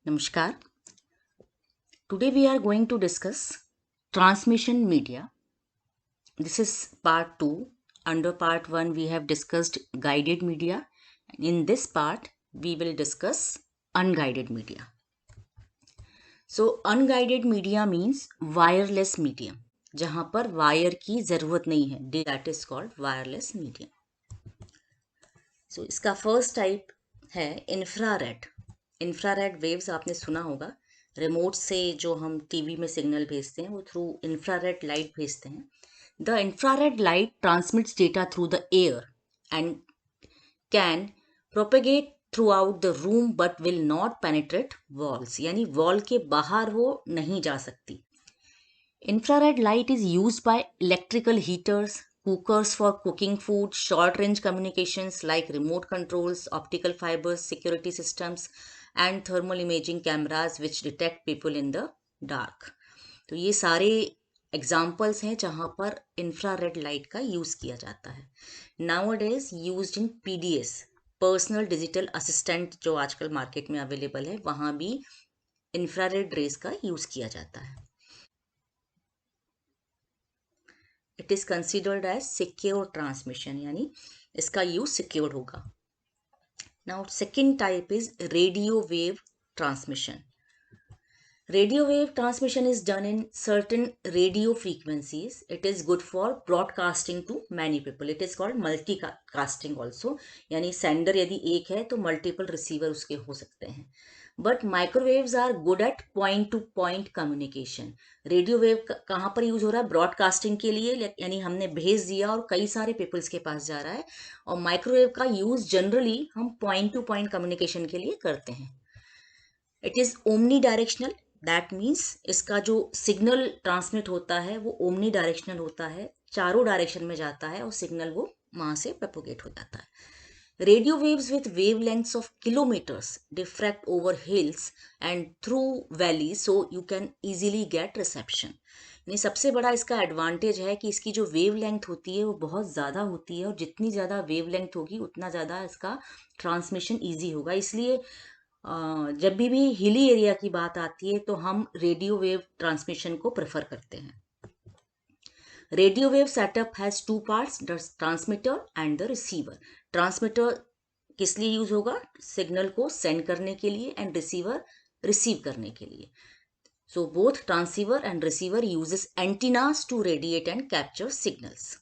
Namaskar. Today we are going to discuss transmission media. This is part 2. Under part 1 we have discussed guided media. In this part we will discuss unguided media. So unguided media means wireless medium जहाँ पर wire की ज़रूरत नहीं है. That is called wireless medium. So इसका first type है infrared. Infrared waves आपने सुना होगा. रिमोट से जो हम टीवी में सिग्नल भेजते हैं वो थ्रू इंफ्रारेड लाइट भेजते हैं. The infrared light transmits data through the air and can propagate through out the room but will not penetrate walls. यानी वॉल के बाहर वो नहीं जा सकती. Infrared light is used by electrical heaters, cookers for cooking food, short range communications like remote controls, optical fibers, security systems, and thermal imaging cameras which detect people in the dark. तो ये सारे examples हैं जहाँ पर infrared light का use किया जाता है. Nowadays used in PDS, personal digital assistant, जो आजकल मार्केट में अवेलेबल है, वहाँ भी इंफ्रारेड रेज का यूज़ किया जाता है. It is considered as secure transmission, यानी इसका यूज सिक्योर्ड होगा. Now second type is radio wave transmission. Radio wave transmission is done in certain radio frequencies. It is good for broadcasting to many people. It is called multicasting also. यानी sender यदि एक है तो multiple receiver उसके हो सकते हैं. But microwaves are good at point to point communication. Radio wave कहाँ पर यूज हो रहा है? ब्रॉडकास्टिंग के लिए, यानी हमने भेज दिया और कई सारे पीपल्स के पास जा रहा है. और माइक्रोवेव का यूज जनरली हम पॉइंट टू पॉइंट कम्युनिकेशन के लिए करते हैं. It is omni directional. That means इसका जो सिग्नल ट्रांसमिट होता है वो ओमनी डायरेक्शनल होता है, चारों डायरेक्शन में जाता है और सिग्नल वो वहां से प्रोपोगेट हो जाता है. Radio waves with wave lengths of kilometres diffract over hills and through valley, so you can easily get reception. यानी सबसे बड़ा इसका एडवांटेज है कि इसकी जो वेव लेंथ होती है वो बहुत ज़्यादा होती है, और जितनी ज़्यादा वेव लेंथ होगी उतना ज़्यादा इसका ट्रांसमिशन ईजी होगा. इसलिए जब भी हिली एरिया की बात आती है तो हम रेडियो वेव ट्रांसमिशन को प्रेफर करते हैं. Radio wave setup has two parts, the transmitter and the receiver. Transmitter किस लिए यूज होगा? सिग्नल को सेंड करने के लिए, एंड रिसीवर रिसीव करने के लिए. So both transceiver and receiver uses antennas to radiate and capture signals.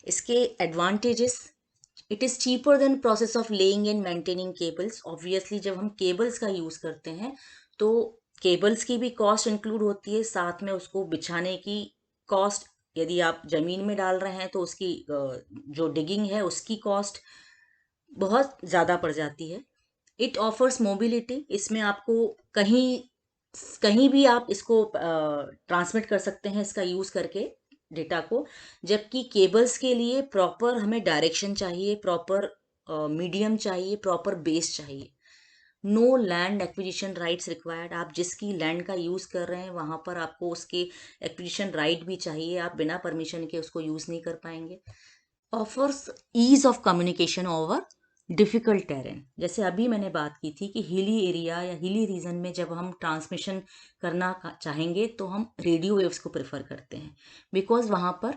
इसके advantages: it is cheaper than process of laying and maintaining cables. Obviously जब हम केबल्स का यूज़ करते हैं तो केबल्स की भी कॉस्ट इंक्लूड होती है, साथ में उसको बिछाने की कॉस्ट. यदि आप ज़मीन में डाल रहे हैं तो उसकी जो डिगिंग है उसकी कॉस्ट बहुत ज़्यादा पड़ जाती है. It offers mobility. इसमें आपको कहीं कहीं भी आप इसको ट्रांसमिट कर सकते हैं इसका यूज़ करके डेटा को. जबकि केबल्स के लिए प्रॉपर हमें डायरेक्शन चाहिए, प्रॉपर मीडियम चाहिए, प्रॉपर बेस चाहिए. No land acquisition rights required. आप जिसकी लैंड का यूज़ कर रहे हैं वहाँ पर आपको उसके एक्विजिशन राइट भी चाहिए. आप बिना परमिशन के उसको यूज़ नहीं कर पाएंगे. Offers ease of communication over difficult terrain. जैसे अभी मैंने बात की थी कि हिली एरिया या हिली रीजन में जब हम ट्रांसमिशन करना चाहेंगे तो हम रेडियो वेव्स को प्रेफर करते हैं, बिकॉज वहाँ पर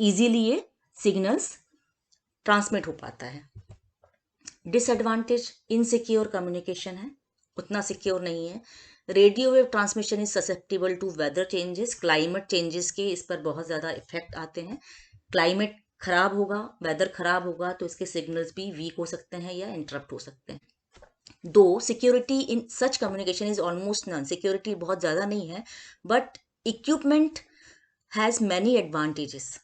इजीली ये सिग्नल्स ट्रांसमिट हो पाता है. डिसएडवांटेज: इनसिक्योर कम्युनिकेशन है, उतना सिक्योर नहीं है. Radio wave transmission is susceptible to weather changes. Climate changes के इस पर बहुत ज़्यादा इफेक्ट आते हैं. क्लाइमेट खराब होगा, वेदर खराब होगा तो इसके सिग्नल्स भी वीक हो सकते हैं या इंटरप्ट हो सकते हैं. दो security in such communication is almost none. Security बहुत ज़्यादा नहीं है, but equipment has many advantages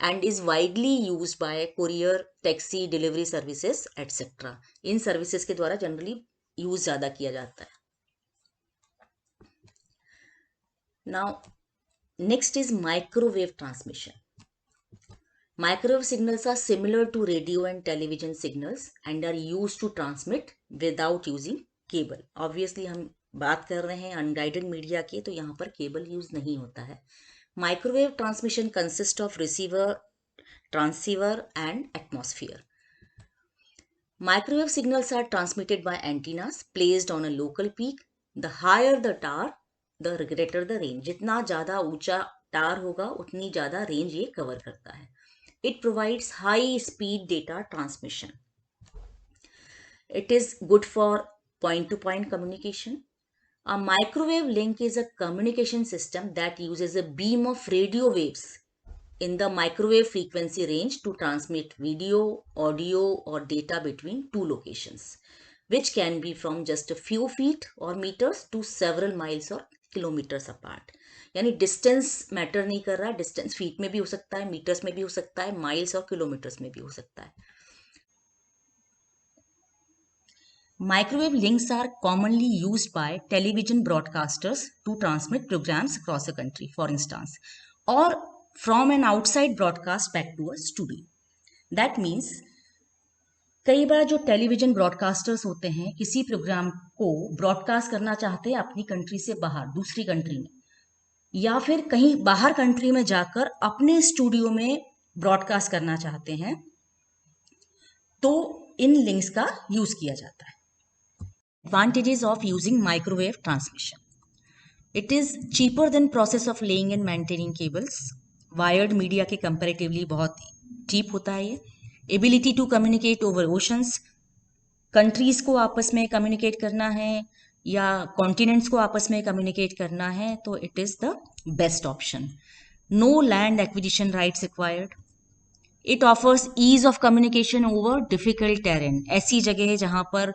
and is widely used by courier, taxi, delivery services etc. In services के द्वारा जनरली यूज ज़्यादा किया जाता है. Now next is microwave transmission. Microwave signals are similar to radio and television signals and are used to transmit without using cable. Obviously हम बात कर रहे हैं अनगाइडेड मीडिया की, तो यहाँ पर केबल यूज नहीं होता है. Microwave transmission consist of receiver, transceiver and atmosphere. Microwave signals are transmitted by antennas placed on a local peak. The higher the tower, the greater the range. जितना ज़्यादा ऊंचा टावर होगा उतनी ज़्यादा रेंज ये कवर करता है. It provides high speed data transmission. It is good for point to point communication. A microwave link is a communication system that uses a beam of radio waves in the microwave frequency range to transmit video, audio, or data between two locations, which can be from just a few feet or meters to several miles or kilometers apart. यानी distance matter नहीं कर रहा. Distance feet में भी हो सकता है, metres में भी हो सकता है, माइल्स और किलोमीटर्स में भी हो सकता है. Microwave links are commonly used by television broadcasters to transmit programs across the country, for instance, or from an outside broadcast back to a studio. That means कई बार जो टेलीविजन ब्रॉडकास्टर्स होते हैं किसी प्रोग्राम को ब्रॉडकास्ट करना चाहते हैं अपनी कंट्री से बाहर, दूसरी कंट्री में, या फिर कहीं बाहर कंट्री में जाकर अपने स्टूडियो में ब्रॉडकास्ट करना चाहते हैं, तो इन लिंक्स का यूज किया जाता है. Advantages of using microwave transmission. It is cheaper than process of laying and maintaining cables. Wired media के comparatively बहुत cheap होता है ये. Ability to communicate over oceans. Countries को आपस में communicate करना है या continents को आपस में communicate करना है तो it is the best option. No land acquisition rights required. It offers ease of communication over difficult terrain. ऐसी जगह है जहाँ पर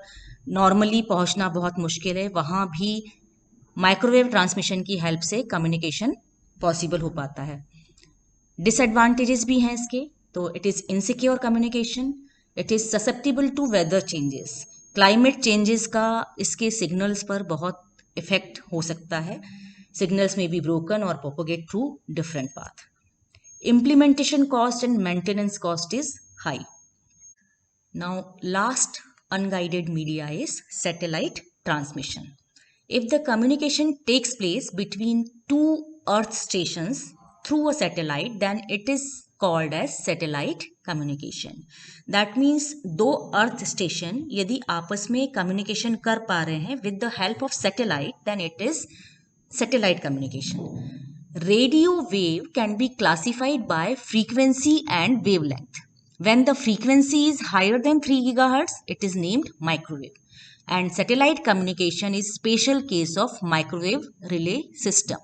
नॉर्मली पहुंचना बहुत मुश्किल है, वहाँ भी माइक्रोवेव ट्रांसमिशन की हेल्प से कम्युनिकेशन पॉसिबल हो पाता है. डिसएडवांटेजेस भी हैं इसके. तो it is insecure communication. It is susceptible to weather changes. Climate changes का इसके सिग्नल्स पर बहुत इफेक्ट हो सकता है. सिग्नल्स में बी ब्रोकन और propagate through different path. Implementation cost and maintenance cost is high. Now, last unguided media is satellite transmission. If the communication takes place between two Earth stations through a satellite, then it is called as satellite communication. That means दो earth station यदि आपस में communication कर पा रहे हैं with the help of satellite, then it is satellite communication. Radio wave can be classified by frequency and wavelength. When the frequency is higher than 3 GHz, it is named microwave. And satellite communication is special case of microwave relay system.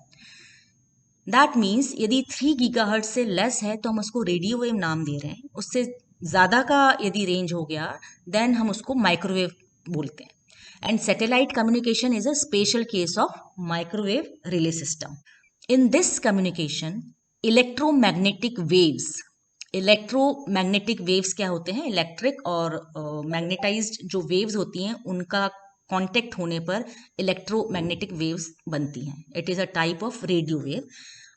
That means यदि 3 GHz से less है तो हम उसको radio wave नाम दे रहे हैं. उससे ज़्यादा का यदि रेंज हो गया देन हम उसको माइक्रोवेव बोलते हैं. And satellite communication is a special case of microwave relay system. In this communication, electromagnetic waves क्या होते हैं? इलेक्ट्रिक और मैग्नेटाइज्ड जो वेव्स होती हैं उनका कांटेक्ट होने पर इलेक्ट्रोमैग्नेटिक वेव्स बनती हैं. It is a type of radio wave.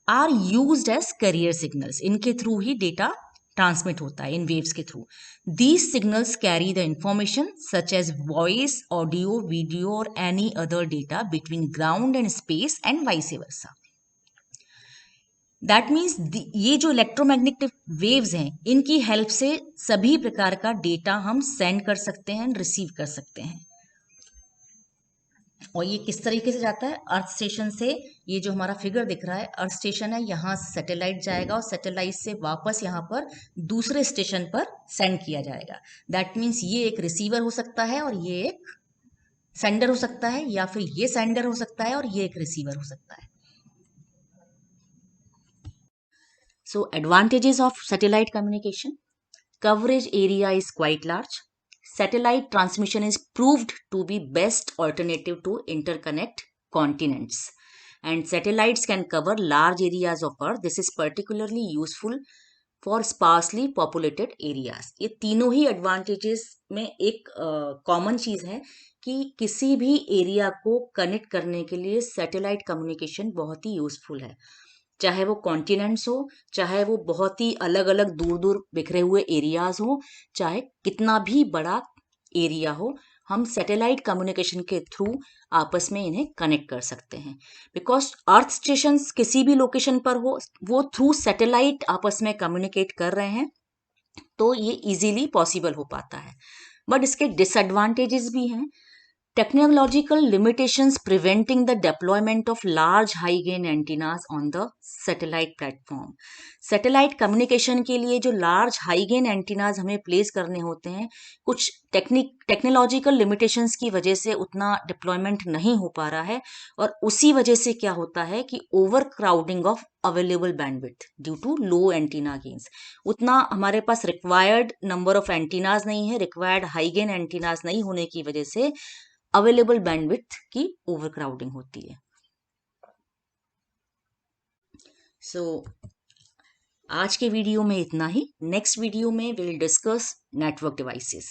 Are used as carrier signals. इनके थ्रू ही डेटा ट्रांसमिट होता है इन वेव्स के through. These signals carry the information such as voice, audio, video और any other data between ground and space and vice versa. That means ये जो electromagnetic waves हैं इनकी हेल्प से सभी प्रकार का डेटा हम सेंड कर सकते हैं, रिसीव कर सकते हैं. और ये किस तरीके से जाता है? अर्थ स्टेशन से. ये जो हमारा फिगर दिख रहा है अर्थ स्टेशन है, यहाँ से सैटेलाइट जाएगा और सैटेलाइट से वापस यहाँ पर दूसरे स्टेशन पर सेंड किया जाएगा. दैट मीन्स ये एक रिसीवर हो सकता है और ये एक सेंडर हो सकता है, या फिर ये सेंडर हो सकता है और ये एक रिसीवर हो सकता है. So advantages of satellite communication. Coverage area is quite large. Satellite transmission is proved to be best alternative to interconnect continents. And satellites can cover large areas of Earth. This is particularly useful for sparsely populated areas. ये तीनों ही advantages में एक common चीज़ है कि किसी भी area को connect करने के लिए सैटेलाइट कम्युनिकेशन बहुत ही यूजफुल है. चाहे वो कॉन्टिनेंट्स हो, चाहे वो बहुत ही अलग अलग दूर दूर बिखरे हुए एरियाज हो, चाहे कितना भी बड़ा एरिया हो, हम सैटेलाइट कम्युनिकेशन के थ्रू आपस में इन्हें कनेक्ट कर सकते हैं. बिकॉज अर्थ स्टेशन किसी भी लोकेशन पर हो, वो थ्रू सैटेलाइट आपस में कम्युनिकेट कर रहे हैं, तो ये इजीली पॉसिबल हो पाता है. बट इसके डिसएडवांटेजेस भी हैं. Technological limitations preventing the deployment of large high gain antennas on the satellite platform. Satellite communication के लिए जो लार्ज हाई गेन एंटीनाज हमें प्लेस करने होते हैं, कुछ टेक्नोलॉजिकल लिमिटेशंस की वजह से उतना डिप्लॉयमेंट नहीं हो पा रहा है. और उसी वजह से क्या होता है कि over crowding of available bandwidth due to low antenna gains. उतना हमारे पास रिक्वायर्ड नंबर ऑफ एंटीनाज नहीं है, रिक्वायर्ड हाई गेन एंटीनाज नहीं होने की वजह से अवेलेबल बैंडविड्थ की ओवरक्राउडिंग होती है. सो आज के वीडियो में इतना ही. नेक्स्ट वीडियो में विल डिस्कस नेटवर्क डिवाइसेस.